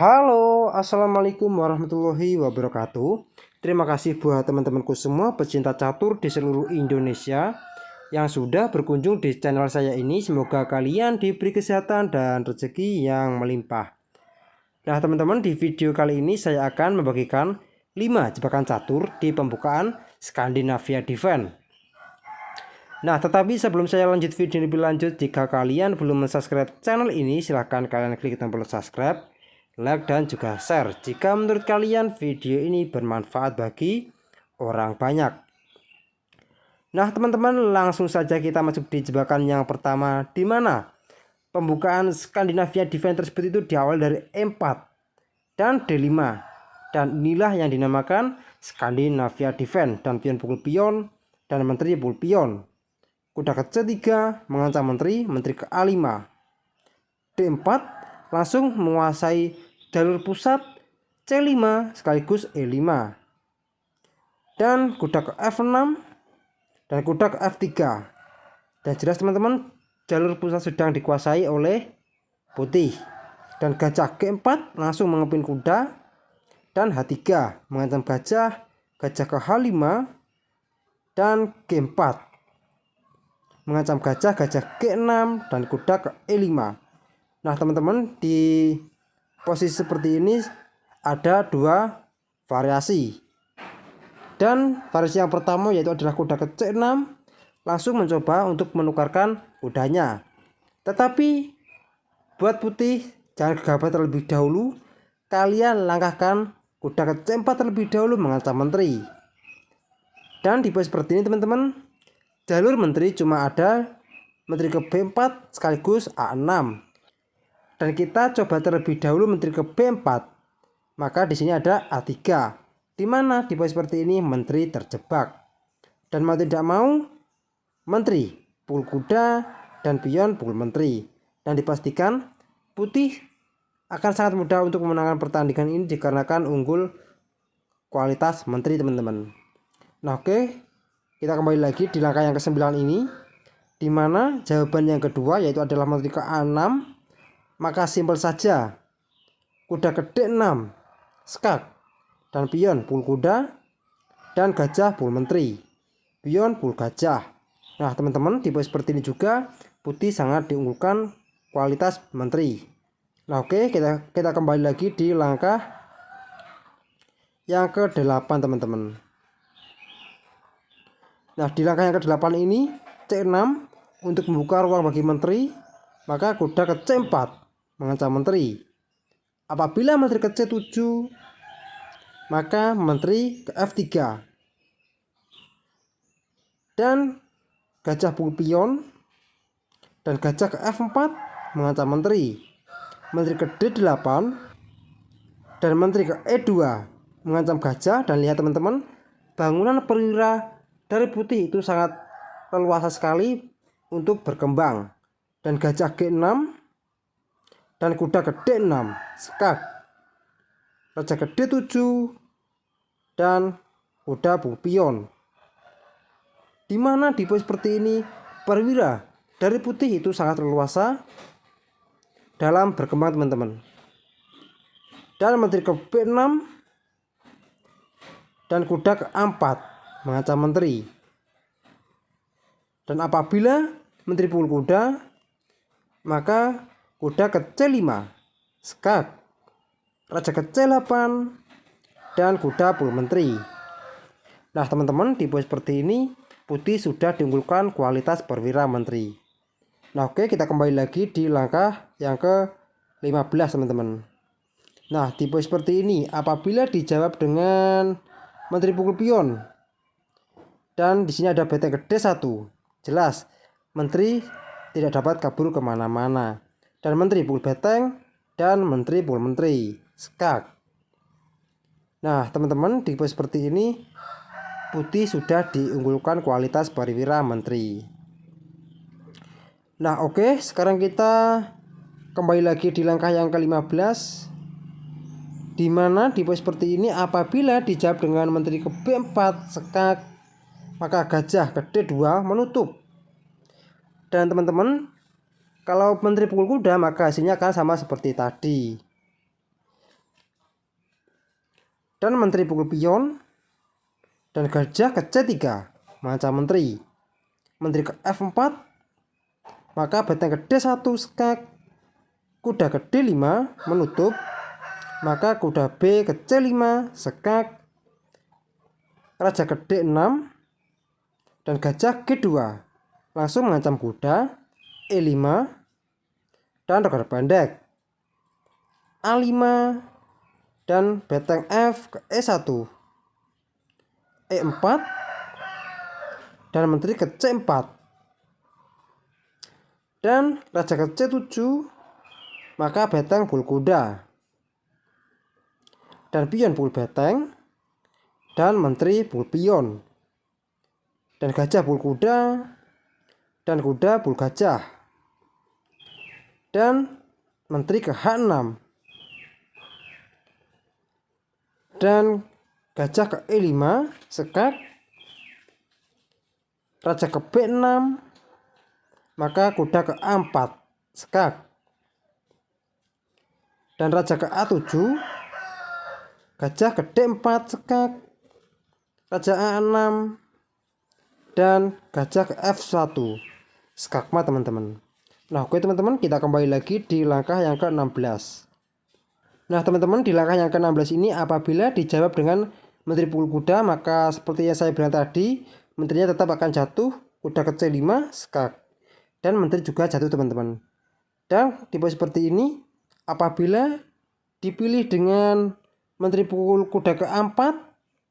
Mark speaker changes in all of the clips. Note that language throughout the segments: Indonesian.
Speaker 1: Halo, assalamualaikum warahmatullahi wabarakatuh. Terima kasih buat teman-temanku semua pecinta catur di seluruh Indonesia yang sudah berkunjung di channel saya ini. Semoga kalian diberi kesehatan dan rezeki yang melimpah. Nah teman-teman, di video kali ini saya akan membagikan 5 jebakan catur di pembukaan Scandinavia Defense. Nah, tetapi sebelum saya lanjut video lebih lanjut, jika kalian belum subscribe channel ini, silahkan kalian klik tombol subscribe, like, dan juga share jika menurut kalian video ini bermanfaat bagi orang banyak. Nah teman-teman, langsung saja kita masuk di jebakan yang pertama, di mana pembukaan Scandinavia Defense tersebut itu diawali dari E4 dan D5, dan inilah yang dinamakan Scandinavia Defense. Dan pion pukul pion dan menteri pukul pion. Kuda ke C3 mengancam menteri ke A5. D4 langsung menguasai jalur pusat C5 sekaligus E5. Dan kuda ke F6 dan kuda ke F3. Dan jelas teman-teman, jalur pusat sedang dikuasai oleh putih. Dan gajah G4 langsung mengepin kuda, dan H3 mengancam gajah ke H5, dan G4 mengancam gajah G6, dan kuda ke E5. Nah teman-teman, di posisi seperti ini ada dua variasi. Dan variasi yang pertama yaitu adalah kuda ke C6, langsung mencoba untuk menukarkan kudanya. Tetapi buat putih jangan gegabah terlebih dahulu. Kalian langkahkan kuda ke C4 terlebih dahulu mengancam menteri. Dan di posisi seperti ini teman-teman, jalur menteri cuma ada menteri ke B4 sekaligus A6. Dan kita coba terlebih dahulu menteri ke B4. Maka di sini ada A3. Di mana di posisi seperti ini menteri terjebak. Dan mau tidak mau, menteri pukul kuda dan pion pukul menteri. Dan dipastikan putih akan sangat mudah untuk memenangkan pertandingan ini dikarenakan unggul kualitas menteri teman-teman. Nah oke, kita kembali lagi di langkah yang ke-9 ini, di mana jawaban yang kedua yaitu adalah menteri ke A6. Maka simpel saja, kuda ke D6 skak, dan pion pukul kuda, dan gajah pukul menteri, pion pukul gajah. Nah teman-teman, di posisi seperti ini juga putih sangat diunggulkan kualitas menteri. Nah oke, kita kembali lagi di langkah yang ke-8 teman-teman. Nah di langkah yang ke-8 ini C6 untuk membuka ruang bagi menteri, maka kuda ke C4 mengancam menteri. Apabila menteri ke C7, maka menteri ke F3. Dan gajah pukul pion dan gajah ke F4 mengancam menteri. Menteri ke D8 dan menteri ke E2 mengancam gajah. Dan lihat teman-teman, bangunan perwira dari putih itu sangat leluasa sekali untuk berkembang. Dan gajah G6 dan kuda ke D6 skak, raja ke D7 dan kuda pukul pion. Dimana di posisi seperti ini perwira dari putih itu sangat leluasa dalam berkembang teman-teman. Dan menteri ke B6 dan kuda ke A4 mengancam menteri. Dan apabila menteri pukul kuda, maka kuda ke C5 skak, raja ke C8 dan kuda pukul menteri. Nah teman-teman, di posisi seperti ini putih sudah diunggulkan kualitas perwira menteri. Nah oke, kita kembali lagi di langkah yang ke-15 teman-teman. Nah di posisi seperti ini apabila dijawab dengan menteri pukul pion dan di sini ada benteng ke D1, jelas menteri tidak dapat kabur kemana-mana. Dan menteri pukul benteng dan menteri pukul menteri skak. Nah teman-teman, di posisi seperti ini putih sudah diunggulkan kualitas perwira menteri. Nah oke, sekarang kita kembali lagi di langkah yang ke-15, di mana di posisi seperti ini apabila dijawab dengan menteri ke B4 skak, maka gajah ke D2 menutup. Dan teman-teman, kalau menteri pukul kuda maka hasilnya akan sama seperti tadi. dan menteri pukul pion, dan gajah ke C3 mengancam menteri. Menteri ke F4, maka benteng ke D1 skak, kuda ke D5 menutup, maka kuda B ke C5 skak, raja ke D6, dan gajah G2 langsung mengancam kuda E5, dan rokade pendek A5, dan benteng F ke E1, E4, dan menteri ke C4, dan raja ke C7, maka benteng pukul kuda, dan pion pukul benteng, dan menteri pukul pion, dan gajah pukul kuda, dan kuda pukul gajah, dan menteri ke H6, dan gajah ke E5 skak, raja ke B6, maka kuda ke A4 skak, dan raja ke A7, gajah ke D4 skak, raja A6, dan gajah ke F1 skakmat teman-teman. Nah oke teman-teman, kita kembali lagi di langkah yang ke-16. Nah teman-teman, di langkah yang ke-16 ini apabila dijawab dengan menteri pukul kuda, maka seperti yang saya bilang tadi, menterinya tetap akan jatuh, kuda ke C5 skak, dan menteri juga jatuh teman-teman. Dan tipe seperti ini apabila dipilih dengan menteri pukul kuda ke A4,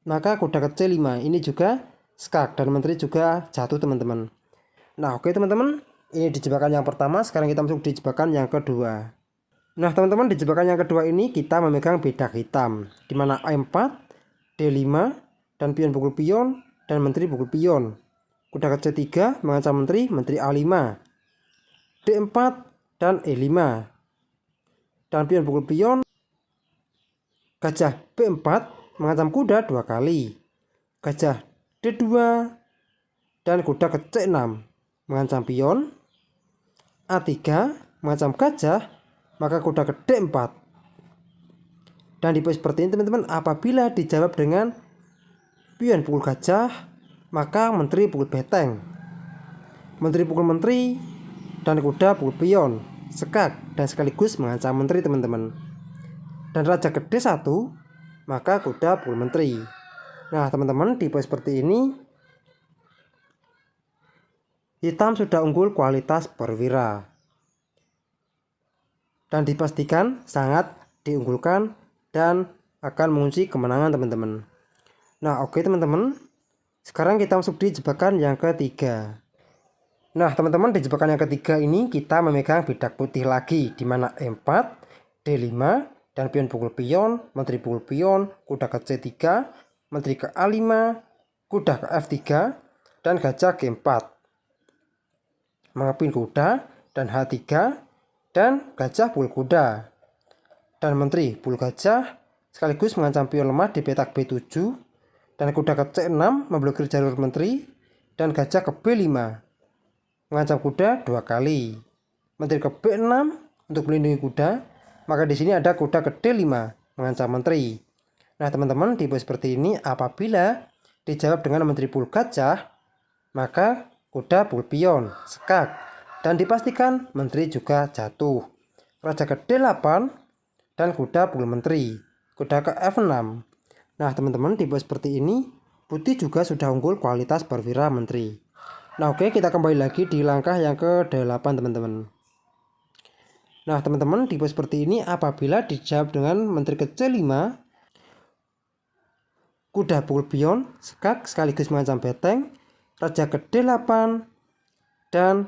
Speaker 1: maka kuda ke C5 ini juga skak, dan menteri juga jatuh teman-teman. Nah oke teman-teman, ini di jebakan yang pertama. Sekarang kita masuk di jebakan yang kedua. Nah teman-teman, di jebakan yang kedua ini kita memegang bedak hitam, dimana A4, D5, dan pion pukul pion, dan menteri pukul pion. Kuda ke C3 mengancam menteri, menteri A5, D4, dan E5, dan pion pukul pion, gajah B4 mengancam kuda 2 kali, gajah D2, dan kuda ke C6 mengancam pion, A3 mengancam gajah, maka kuda ke D4. Dan di posisi seperti ini teman-teman, apabila dijawab dengan pion pukul gajah, maka menteri pukul benteng, menteri pukul menteri, dan kuda pukul pion skak, dan sekaligus mengancam menteri teman-teman. Dan raja ke D1, maka kuda pukul menteri. Nah teman-teman, di posisi seperti ini hitam sudah unggul kualitas perwira, dan dipastikan sangat diunggulkan dan akan mengunci kemenangan teman-teman. Nah oke teman-teman, sekarang kita masuk di jebakan yang ketiga. Nah teman-teman, di jebakan yang ketiga ini kita memegang bedak putih lagi, dimana E4, D5, dan pion pukul pion, menteri pukul pion, kuda ke C3, menteri ke A5, kuda ke F3, dan gajah G4 mengepin kuda, dan H3, dan gajah pukul kuda, dan menteri pukul gajah, sekaligus mengancam pion lemah di petak B7, dan kuda ke C6 memblokir jalur menteri, dan gajah ke B5 mengancam kuda 2 kali, menteri ke B6 untuk melindungi kuda, maka di sini ada kuda ke D5 mengancam menteri. Nah teman-teman, di posisi seperti ini apabila dijawab dengan menteri pukul gajah, maka kuda pukul pion skak, dan dipastikan menteri juga jatuh. Raja ke D8, dan kuda pukul menteri, kuda ke F6. Nah teman-teman, di posisi seperti ini putih juga sudah unggul kualitas perwira menteri. Nah oke, kita kembali lagi di langkah yang ke-8 teman-teman. Nah teman-teman, di posisi seperti ini apabila dijawab dengan menteri ke C5, kuda pukul pion skak sekaligus mengancam benteng, raja ke D8, dan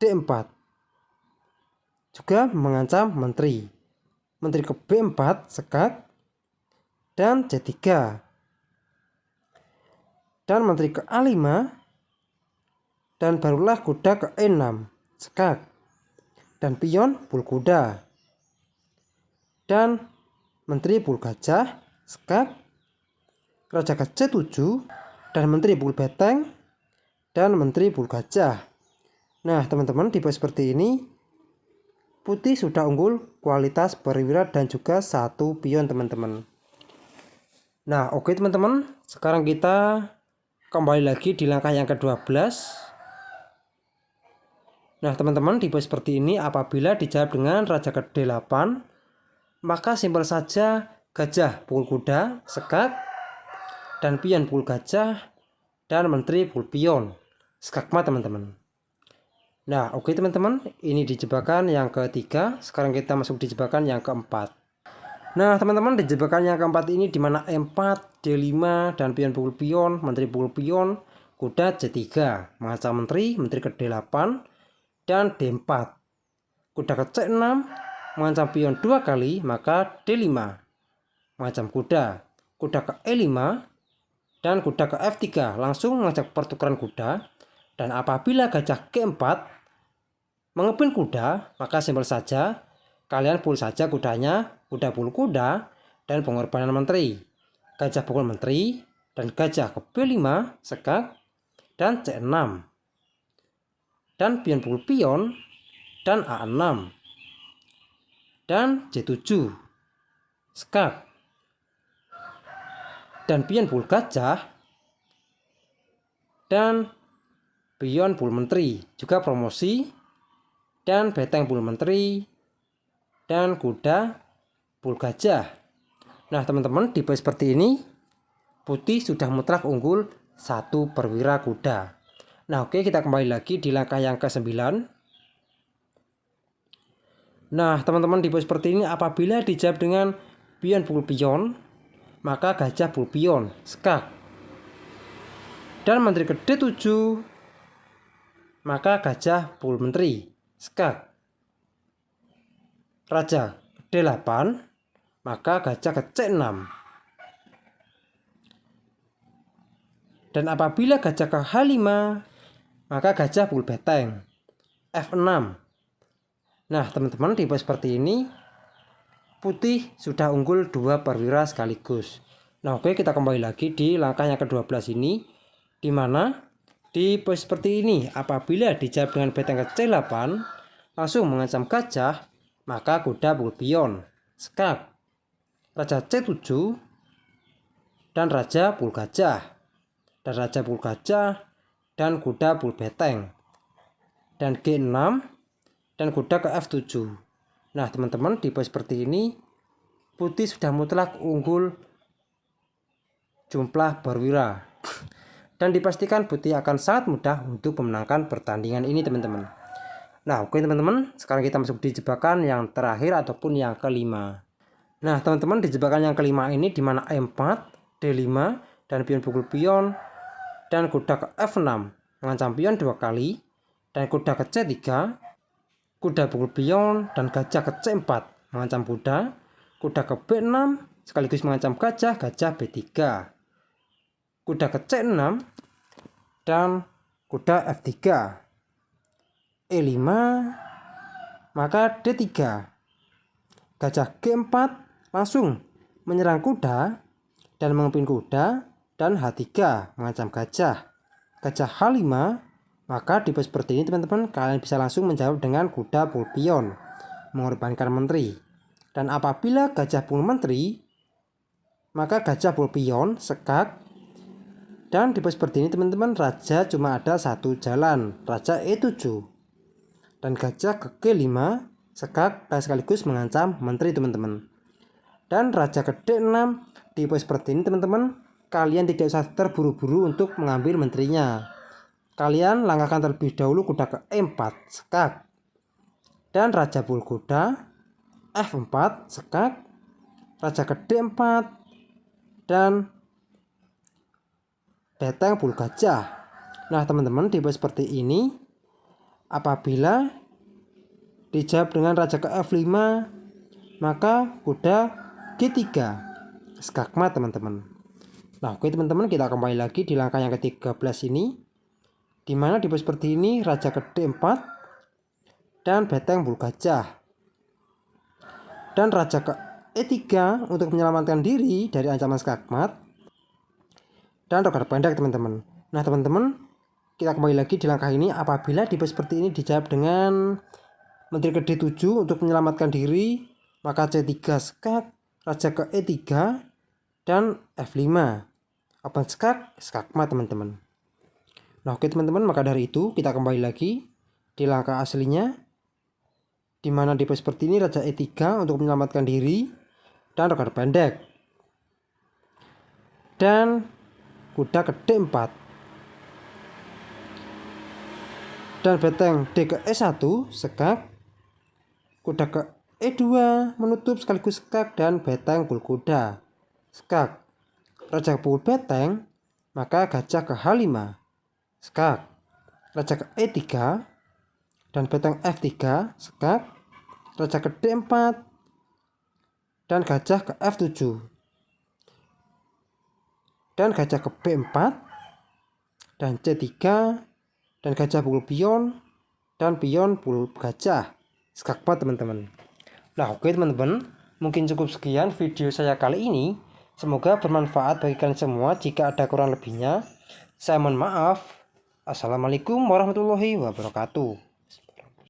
Speaker 1: D4 juga mengancam menteri, menteri ke B4 skak, dan C3, dan menteri ke A5, dan barulah kuda ke E6 skak, dan pion pukul kuda, dan menteri pukul gajah skak, raja ke C7, dan menteri pukul benteng, dan menteri pukul gajah. Nah teman-teman, di posisi seperti ini putih sudah unggul kualitas perwira dan juga 1 pion teman-teman. Nah, oke teman-teman, sekarang kita kembali lagi di langkah yang ke-12. Nah, teman-teman, tipe seperti ini apabila dijawab dengan raja ke-8, maka simpel saja gajah pukul kuda, skak, dan pion pukul gajah, dan menteri pukul pion, skakmat teman-teman. Nah, oke teman-teman, ini di jebakan yang ketiga. Sekarang kita masuk di jebakan yang keempat. Nah, teman-teman, di jebakan yang keempat ini di mana E4, D5, dan pion pukul pion, menteri pukul pion, kuda C3, mengancam menteri, menteri ke-8, dan D4. Kuda ke C6, mengancam pion 2 kali, maka D5, mengancam kuda. Kuda ke E5, dan kuda ke F3, langsung mengajak pertukaran kuda. Dan apabila gajah G4 mengepin kuda, maka simpel saja kalian pukul saja kudanya, kuda pukul kuda, dan pengorbanan menteri. Gajah pukul menteri, dan gajah ke B5, skak, dan C6. Dan pion pukul pion, dan A6. Dan C7, skak. Dan pion pukul gajah, dan pion pukul menteri, juga promosi, dan beteng pukul menteri, dan kuda pukul gajah. Nah teman-teman, tipe seperti ini putih sudah mutlak unggul 1 perwira kuda. Nah oke, kita kembali lagi di langkah yang ke-9. Nah teman-teman, tipe seperti ini apabila dijawab dengan pion pukul pion, maka gajah pukul pion, skak, dan menteri ke D7, maka gajah pukul menteri, skak. Raja ke D8, maka gajah ke C6. Dan apabila gajah ke H5, maka gajah pukul beteng, F6. Nah teman-teman, tipe seperti ini putih sudah unggul 2 perwira sekaligus. Nah oke, kita kembali lagi di langkah yang ke-12 ini, di mana tipe seperti ini apabila dijawab dengan beteng ke C8, langsung mengancam gajah, maka kuda pukul pion, skak, raja C7, dan raja pukul gajah, dan raja pukul gajah, dan kuda pukul beteng, dan G6, dan kuda ke F7. Nah teman-teman, tipe seperti ini putih sudah mutlak unggul jumlah perwira. Dan dipastikan putih akan sangat mudah untuk memenangkan pertandingan ini teman-teman. Nah oke teman-teman, sekarang kita masuk di jebakan yang terakhir ataupun yang kelima. Nah teman-teman, di jebakan yang kelima ini di mana E4, D5, dan pion pukul pion, dan kuda ke F6 mengancam pion 2 kali, dan kuda ke C3, kuda pukul pion, dan gajah ke C4 mengancam kuda, kuda ke B6 sekaligus mengancam gajah, gajah B3, kuda ke C6, dan kuda F3, E5, maka D3, gajah G4 langsung menyerang kuda dan mengepin kuda, dan H3 mengancam gajah, gajah H5, maka tipe seperti ini teman-teman kalian bisa langsung menjawab dengan kuda pukul pion, mengorbankan menteri. Dan apabila gajah pukul menteri, maka gajah pukul pion, skak. Dan tipe seperti ini teman-teman, raja cuma ada satu jalan, raja E7, dan gajah ke G5, skak, dan sekaligus mengancam menteri teman-teman. Dan raja ke D6, tipe seperti ini teman-teman, kalian tidak usah terburu-buru untuk mengambil menterinya. Kalian langkahkan terlebih dahulu kuda ke E4, skak, dan raja pukul kuda, F4, skak, raja ke D4, dan beteng pukul gajah. Nah teman-teman, tipe seperti ini apabila dijawab dengan raja ke F5, maka kuda G3, skakmat teman-teman. Nah oke teman-teman, kita kembali lagi di langkah yang ke-13 ini, di mana tipe seperti ini raja ke D4 dan beteng pukul gajah, dan raja ke E3 untuk menyelamatkan diri dari ancaman skakmat, dan roket pendek teman-teman. Nah teman-teman, kita kembali lagi di langkah ini apabila tipe seperti ini dijawab dengan menteri ke D7 untuk menyelamatkan diri, maka C3 skak, raja ke E3, dan F5. Open skak, skakmat teman-teman. Nah oke teman-teman, maka dari itu kita kembali lagi di langkah aslinya, di mana DP seperti ini, raja E3 untuk menyelamatkan diri dan roket pendek, dan kuda ke D4 dan beteng D ke E1 skak, kuda ke E2 menutup sekaligus skak, dan beteng pukul kuda skak, raja pukul beteng, maka gajah ke H5 skak, raja ke E3 dan beteng F3 skak, raja ke D4 dan gajah ke F7 dan gajah ke B4 dan C3 dan gajah pukul pion dan pion pukul gajah, skakmat teman-teman. Nah oke teman-teman, mungkin cukup sekian video saya kali ini. Semoga bermanfaat bagi kalian semua. Jika ada kurang lebihnya, saya mohon maaf. Assalamualaikum warahmatullahi wabarakatuh.